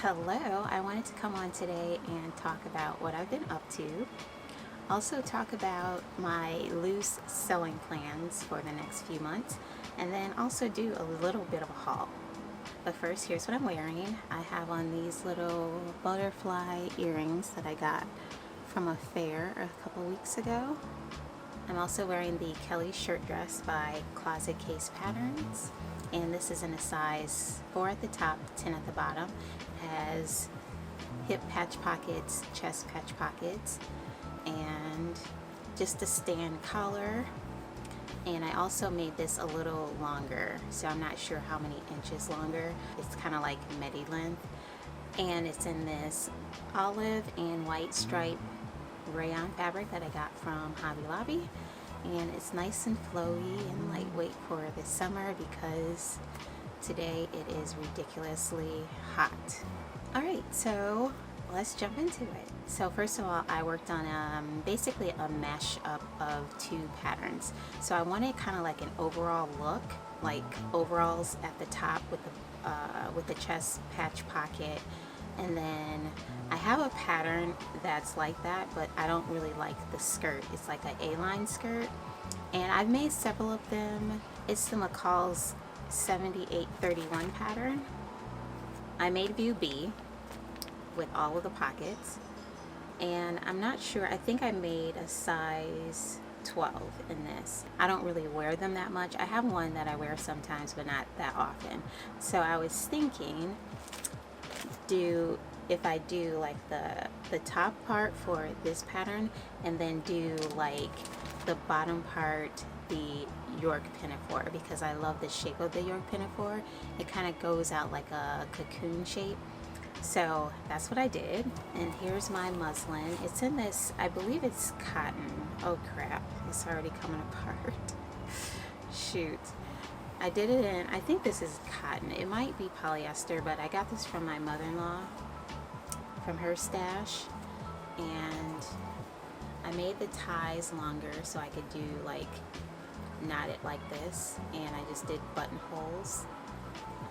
Hello, I wanted to come on today and talk about what I've been up to. Also talk about my loose sewing plans for the next few months, and then also do a little bit of a haul. But first, here's what I'm wearing. I have on these little butterfly earrings that I got from a fair a couple weeks ago. I'm also wearing the Kelly shirt dress by Closet Case Patterns, and this is in a size 4 at the top, 10 at the bottom. It has hip patch pockets, chest patch pockets, and just a stand collar. And I also made this a little longer, so I'm not sure how many inches longer. It's kind of like midi length, and it's in this olive and white stripe rayon fabric that I got from Hobby Lobby, and it's nice and flowy and lightweight for the summer because today it is ridiculously hot. Alright, so let's jump into it. So first of all, I worked on basically a mash up of 2 patterns. So I wanted kind of like an overall look, like overalls at the top with the chest patch pocket. And then I have a pattern that's like that, but I don't really like the skirt. It's like an A-line skirt, and I've made several of them. It's the McCall's 7831 pattern. I made view B with all of the pockets, and I'm not sure, I think I made a size 12 in this. I don't really wear them that much. I have one that I wear sometimes, but not that often. So I was thinking, if I do like the top part for this pattern, and then do like the bottom part the York pinafore, because I love the shape of the York pinafore. It kind of goes out like a cocoon shape. So that's what I did. And here's my muslin. It's in this, I believe it's cotton. Oh crap, it's already coming apart. Shoot. I did it in, I think this is cotton. It might be polyester, but I got this from my mother-in-law, from her stash. And I made the ties longer so I could do like, knot it like this. And I just did buttonholes.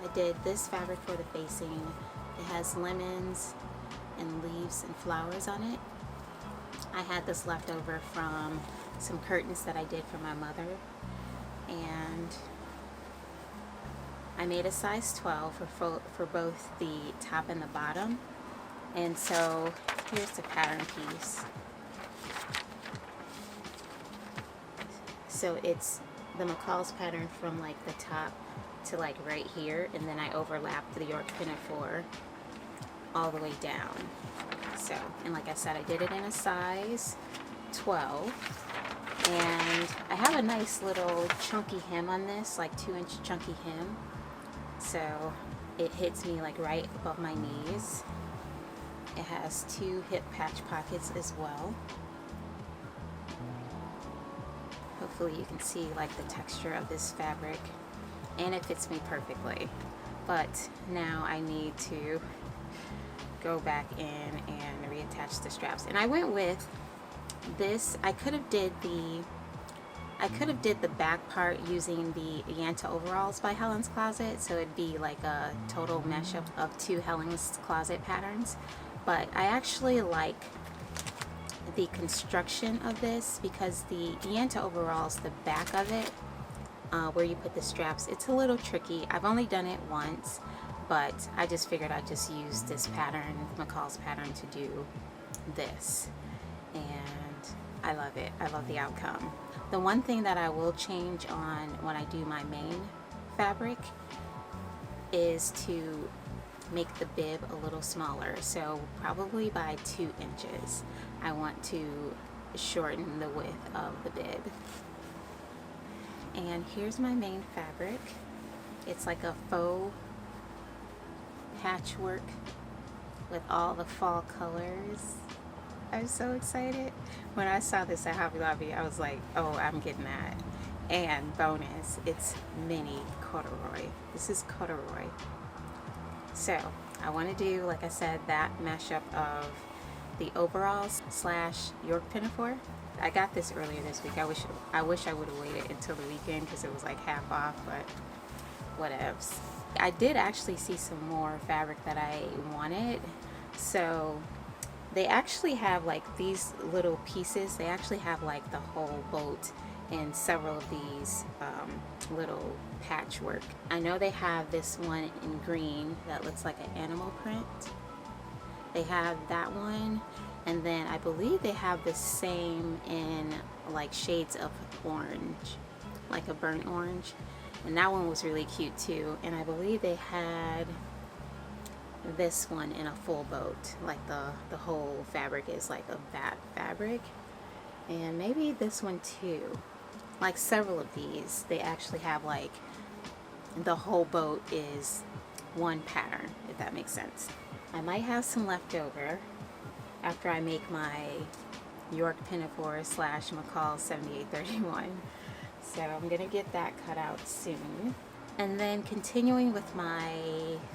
I did this fabric for the facing. It has lemons and leaves and flowers on it. I had this left over from some curtains that I did for my mother. And I made a size 12 for both the top and the bottom. And so here's the pattern piece. So it's the McCall's pattern from like the top to like right here, and then I overlapped the York pinafore all the way down. So, and like I said, I did it in a size 12. And I have a nice little chunky hem on this, like 2-inch chunky hem. So it hits me like right above my knees. It has 2 hip patch pockets as well. Hopefully you can see like the texture of this fabric, and it fits me perfectly. But now I need to go back in and reattach the straps. And I went with this. I could have did the back part using the Yanta overalls by Helen's Closet, so it'd be like a total mashup of 2 Helen's Closet patterns. But I actually like the construction of this, because the Yanta overalls, the back of it, where you put the straps, it's a little tricky. I've only done it once, but I just figured I'd just use this pattern, McCall's pattern, to do this. And I love it. I love the outcome. The one thing that I will change on when I do my main fabric is to make the bib a little smaller. So probably by 2 inches. I want to shorten the width of the bib. And here's my main fabric. It's like a faux patchwork with all the fall colors. I'm so excited. When I saw this at Hobby Lobby, I was like, oh, I'm getting that. And bonus, it's mini corduroy. This is corduroy. So I want to do, like I said, that mashup of the overalls / York pinafore. I got this earlier this week. I wish I would have waited until the weekend because it was like half off, but whatevs. I did actually see some more fabric that I wanted. So they actually have like these little pieces. They actually have like the whole boat and several of these little patchwork. I know they have this one in green that looks like an animal print. They have that one, and then I believe they have the same in like shades of orange, like a burnt orange, and that one was really cute too. And I believe they had this one in a full boat, like the whole fabric is like a bat fabric, and maybe this one too. Like several of these, they actually have like the whole boat is one pattern, if that makes sense. I might have some left over after I make my York Pinafore / McCall 7831. So I'm gonna get that cut out soon. And then continuing with my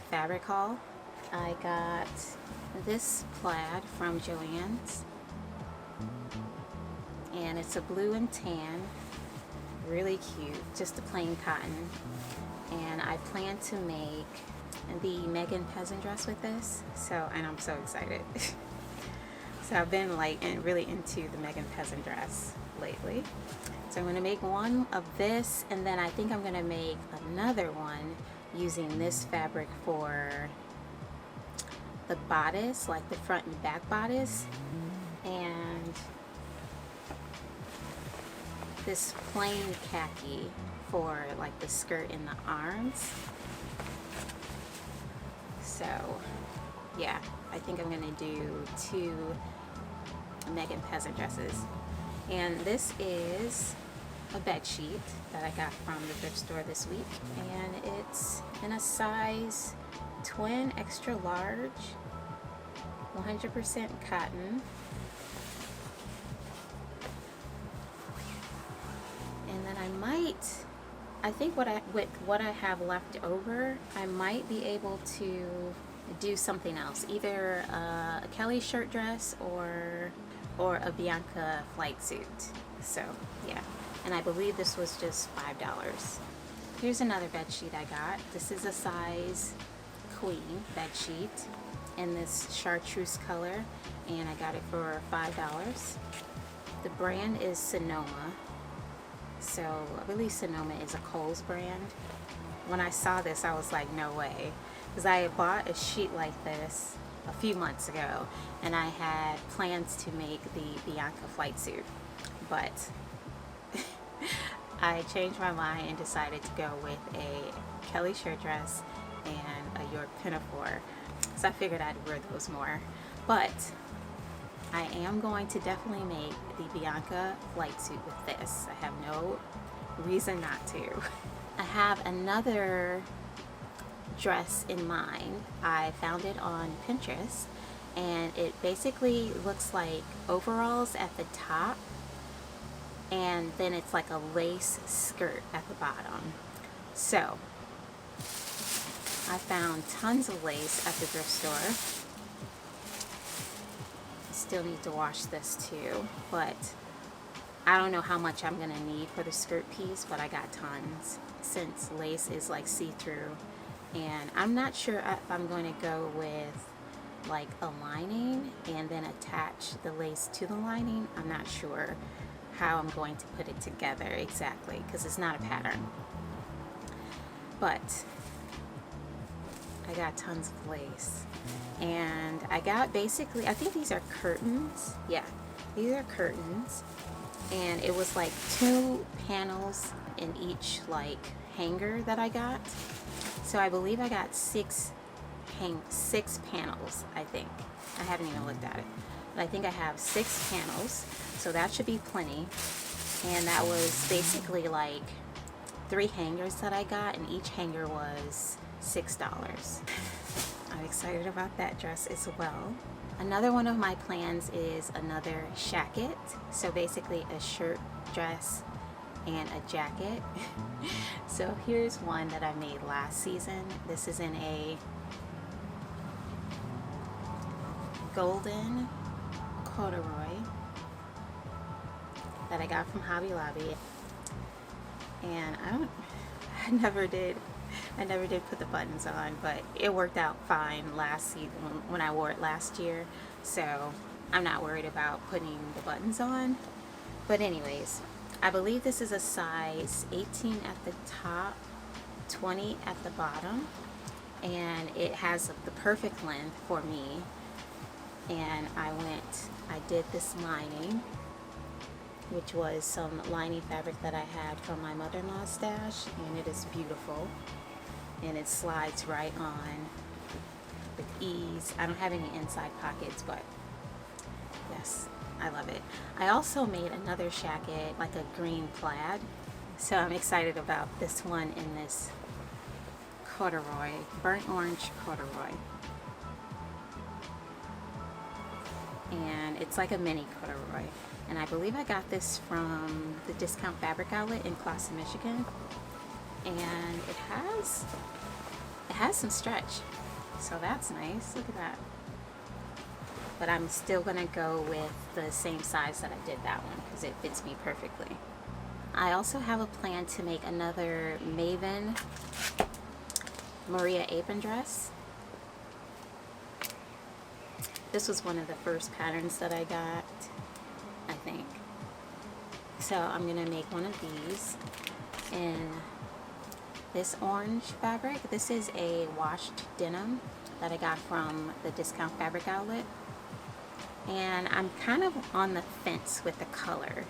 fabric haul, I got this plaid from Joann's, and it's a blue and tan, really cute, just a plain cotton. And I plan to make the Megan peasant dress with this, and I'm so excited. So I've been like really into the Megan peasant dress lately. So I'm going to make one of this, and then I think I'm going to make another one using this fabric for the bodice, like the front and back bodice, and this plain khaki for like the skirt and the arms. So yeah, I think I'm gonna do 2 Megan peasant dresses. And this is a bed sheet that I got from the thrift store this week, and it's in a size twin extra large, 100% cotton. And then I think with what I have left over, I might be able to do something else, either a Kelly shirt dress or a Bianca flight suit. So yeah, and I believe this was just $5. Here's another bed sheet I got. This is a size queen bed sheet in this chartreuse color, and I got it for $5. The brand is Sonoma. So I believe Sonoma is a Kohl's brand. When I saw this, I was like, no way. Because I had bought a sheet like this a few months ago, and I had plans to make the Bianca flight suit. But I changed my mind and decided to go with a Kelly shirt dress and a York Pinafore. So I figured I'd wear those more. But I am going to definitely make the Bianca flight suit with this. I have no reason not to. I have another dress in mind. I found it on Pinterest, and it basically looks like overalls at the top, and then it's like a lace skirt at the bottom. So I found tons of lace at the thrift store. Still need to wash this too, but I don't know how much I'm gonna need for the skirt piece, but I got tons since lace is like see-through. And I'm not sure if I'm going to go with like a lining and then attach the lace to the lining. I'm not sure how I'm going to put it together exactly, because it's not a pattern. But I got tons of lace, and I got basically, I think these are curtains. Yeah, these are curtains, and it was like 2 panels in each like hanger that I got. So I believe I got 6 panels, I think. I haven't even looked at it, but I think I have 6 panels, so that should be plenty. And that was basically like 3 hangers that I got, and each hanger was $6. I'm excited about that dress as well. Another one of my plans is another shacket. So basically a shirt, dress, and a jacket. So here's one that I made last season. This is in a golden corduroy that I got from Hobby Lobby. And I never did I never did put the buttons on, but it worked out fine last season when I wore it last year. So I'm not worried about putting the buttons on. But anyways, I believe this is a size 18 at the top, 20 at the bottom, and it has the perfect length for me. And I did this lining, which was some lining fabric that I had from my mother-in-law's stash, and it is beautiful, and it slides right on with ease. I don't have any inside pockets, but yes, I love it. I also made another jacket, like a green plaid, so I'm excited about this one in this corduroy, burnt orange corduroy. And it's like a mini corduroy. And I believe I got this from the Discount Fabric Outlet in Clawson, Michigan. And it has some stretch, so that's nice. Look at that. But I'm still gonna go with the same size that I did that one because it fits me perfectly. I also have a plan to make another Maven Maria apron dress. This was one of the first patterns that I got, I think. So I'm gonna make one of these in this orange fabric. This is a washed denim that I got from the Discount Fabric Outlet. And I'm kind of on the fence with the color.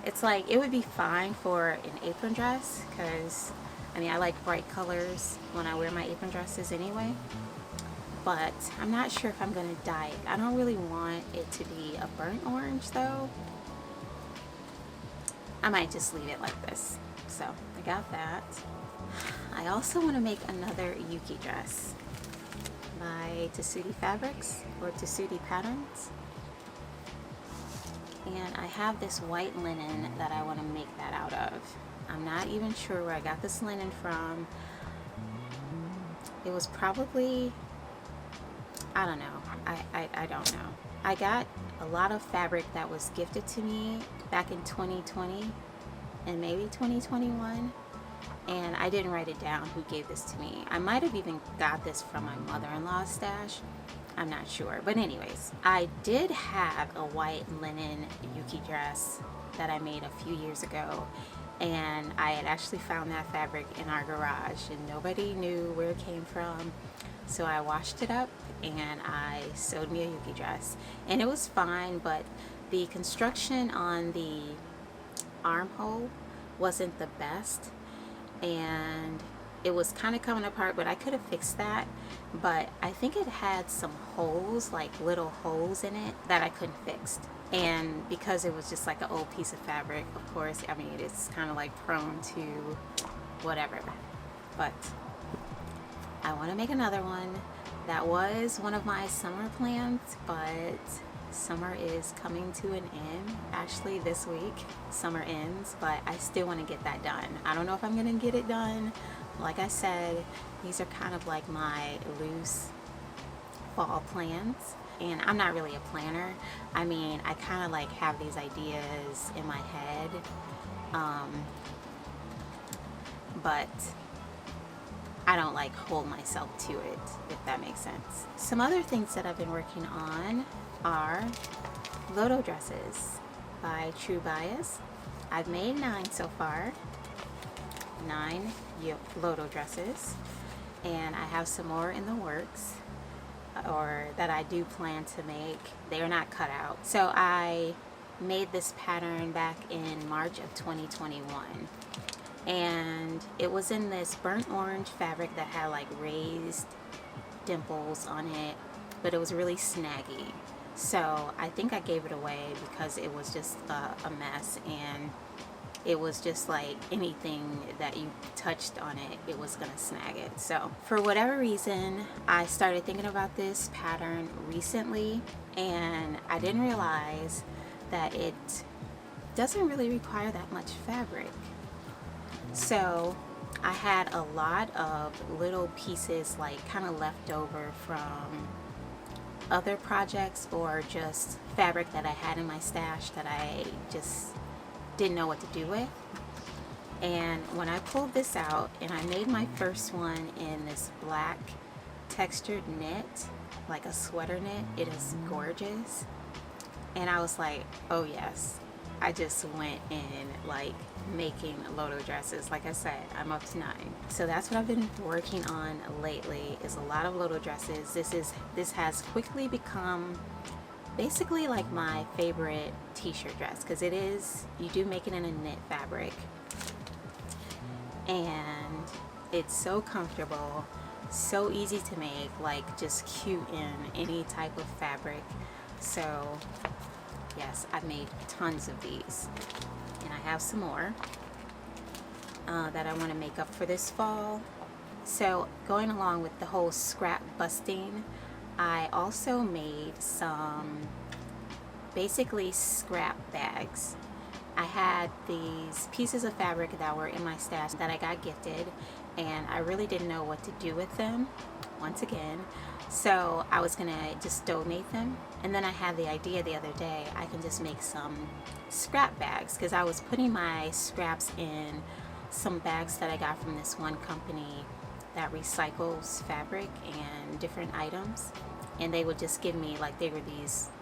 It's like, it would be fine for an apron dress because, I mean, I like bright colors when I wear my apron dresses anyway. But I'm not sure if I'm going to dye it. I don't really want it to be a burnt orange though. I might just leave it like this. So I got that. I also want to make another Yuki dress by Tessuti Fabrics or Tessuti Patterns. And I have this white linen that I want to make that out of. I'm not even sure where I got this linen from. It was probably, I don't know. I don't know. I got a lot of fabric that was gifted to me back in 2020 and maybe 2021. And I didn't write it down who gave this to me. I might have even got this from my mother-in-law's stash. I'm not sure. But anyways, I did have a white linen Yuki dress that I made a few years ago. And I had actually found that fabric in our garage and nobody knew where it came from. So I washed it up and I sewed me a Yuki dress. And it was fine, but the construction on the armhole wasn't the best. And it was kind of coming apart, but I could have fixed that. But I think it had some holes, like little holes in it that I couldn't fix. And because it was just like an old piece of fabric, of course, I mean, it's kind of like prone to whatever. But I want to make another one. That was one of my summer plans, but summer is coming to an end. Actually, this week, summer ends, but I still want to get that done. I don't know if I'm going to get it done. Like I said, these are kind of like my loose fall plans. And I'm not really a planner. I mean, I kind of like have these ideas in my head. But I don't like hold myself to it, if that makes sense. Some other things that I've been working on are Lodo dresses by True Bias. I've made 9 so far. 9 Lodo dresses. And I have some more in the works, or that I do plan to make. They are not cut out. So I made this pattern back in March of 2021. And it was in this burnt orange fabric that had like raised dimples on it, but it was really snaggy. So I think I gave it away because it was just a mess, and it was just like anything that you touched on it, it was gonna snag it. So for whatever reason, I started thinking about this pattern recently, and I didn't realize that it doesn't really require that much fabric. So I had a lot of little pieces like kind of left over from other projects, or just fabric that I had in my stash that I just didn't know what to do with. And when I pulled this out, and I made my first one in this black textured knit, like a sweater knit, it is gorgeous. And I was like, oh yes, I just went in like making Lodo dresses. Like I said, I'm up to 9. So that's what I've been working on lately, is a lot of Lodo dresses. This has quickly become basically like my favorite t-shirt dress, because it is, you do make it in a knit fabric, and it's so comfortable, so easy to make, like just cute in any type of fabric. So yes, I've made tons of these, and I have some more that I want to make up for this fall. So going along with the whole scrap busting, I also made some basically scrap bags. I had these pieces of fabric that were in my stash that I got gifted, and I really didn't know what to do with them, once again. So I was gonna just donate them, and then I had the idea the other day, I can just make some scrap bags, because I was putting my scraps in some bags that I got from this one company that recycles fabric and different items, and they would just give me, like, they were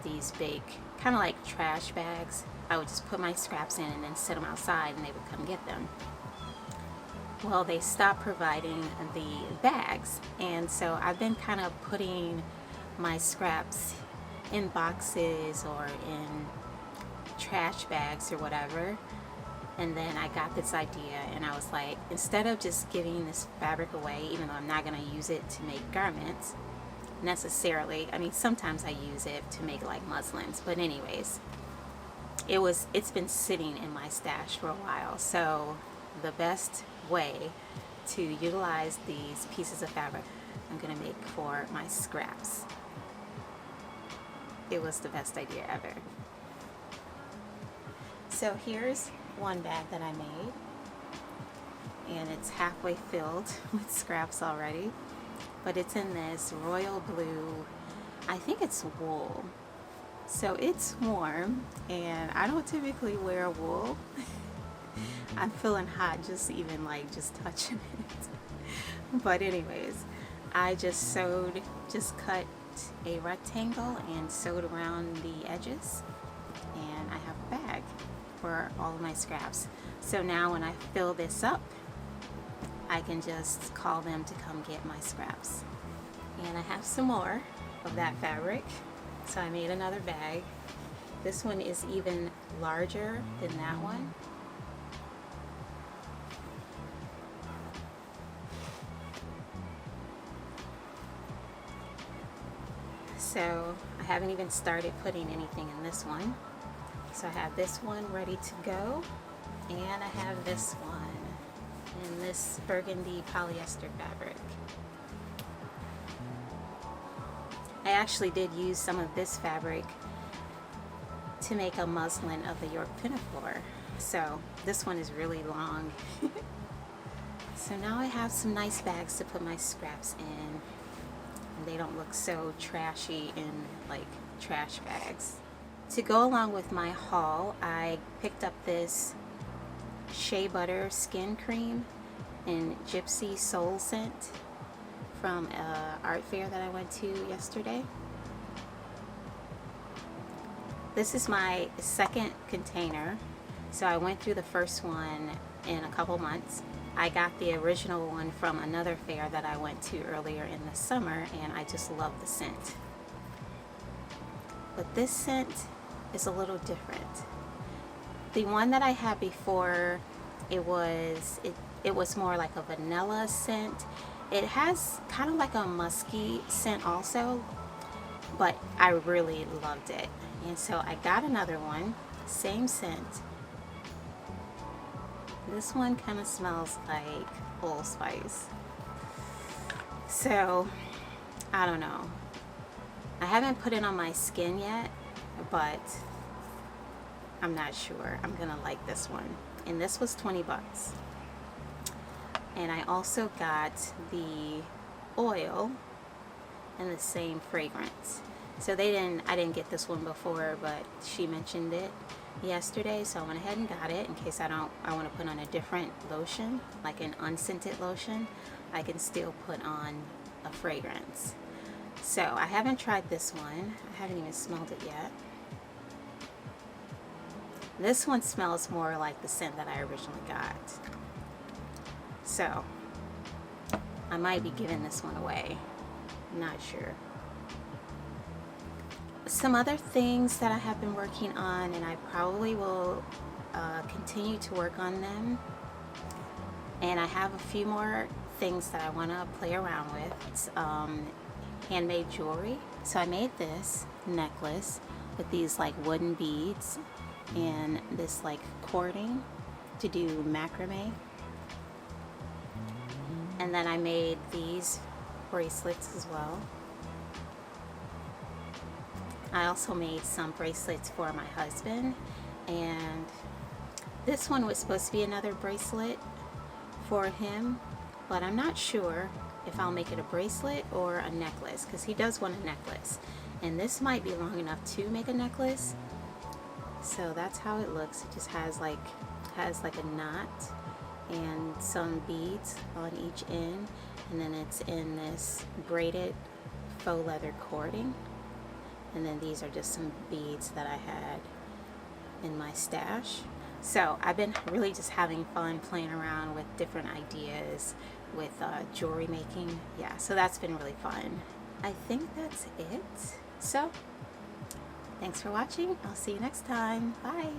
these big kind of like trash bags. I would just put my scraps in and then set them outside, and they would come get them. Well, they stopped providing the bags, and so I've been kind of putting my scraps in boxes or in trash bags or whatever. And then I got this idea, and I was like, instead of just giving this fabric away, even though I'm not going to use it to make garments necessarily, I mean, sometimes I use it to make like muslins, but anyways, it's been sitting in my stash for a while. So the best way to utilize these pieces of fabric I'm going to make for my scraps. It was the best idea ever. So here's one bag that I made, and it's halfway filled with scraps already, but it's in this royal blue, I think it's wool. So it's warm, and I don't typically wear wool. I'm feeling hot just even like just touching it. But anyways, I just cut a rectangle and sewed around the edges, and I have a bag for all of my scraps. So now when I fill this up, I can just call them to come get my scraps. And I have some more of that fabric, so I made another bag. This one is even larger than that one. So I haven't even started putting anything in this one. So I have this one ready to go, and I have this one in this burgundy polyester fabric. I actually did use some of this fabric to make a muslin of the York pinafore. So this one is really long. So now I have some nice bags to put my scraps in, and they don't look so trashy in like trash bags. To go along with my haul, I picked up this shea butter skin cream in Gypsy Soul Scent from an art fair that I went to yesterday. This is my second container, so I went through the first one in a couple months. I got the original one from another fair that I went to earlier in the summer, and I just love the scent. But this scent is a little different. The one that I had before, it was more like a vanilla scent. It has kind of like a musky scent also, but I really loved it. And so I got another one, same scent. This one kind of smells like Old Spice. So, I don't know. I haven't put it on my skin yet, but I'm not sure. I'm gonna like this one. And this was 20 bucks. And I also got the oil and the same fragrance. So I didn't get this one before, but she mentioned it yesterday, so I went ahead and got it in case I want to put on a different lotion, like an unscented lotion. I can still put on a fragrance. So I haven't tried this one. I haven't even smelled it yet. This one smells more like the scent that I originally got. So I might be giving this one away. I'm not sure. Some other things that I have been working on, and I probably will continue to work on them. And I have a few more things that I want to play around with. It's handmade jewelry. So I made this necklace with these like wooden beads and this like cording to do macrame. And then I made these bracelets as well. I also made some bracelets for my husband, and this one was supposed to be another bracelet for him, but I'm not sure if I'll make it a bracelet or a necklace, because he does want a necklace, and this might be long enough to make a necklace. So that's how it looks. It just has like a knot and some beads on each end, and then it's in this braided faux leather cording. And then these are just some beads that I had in my stash. So I've been really just having fun playing around with different ideas with jewelry making. Yeah, so that's been really fun. I think that's it. So thanks for watching. I'll see you next time. Bye.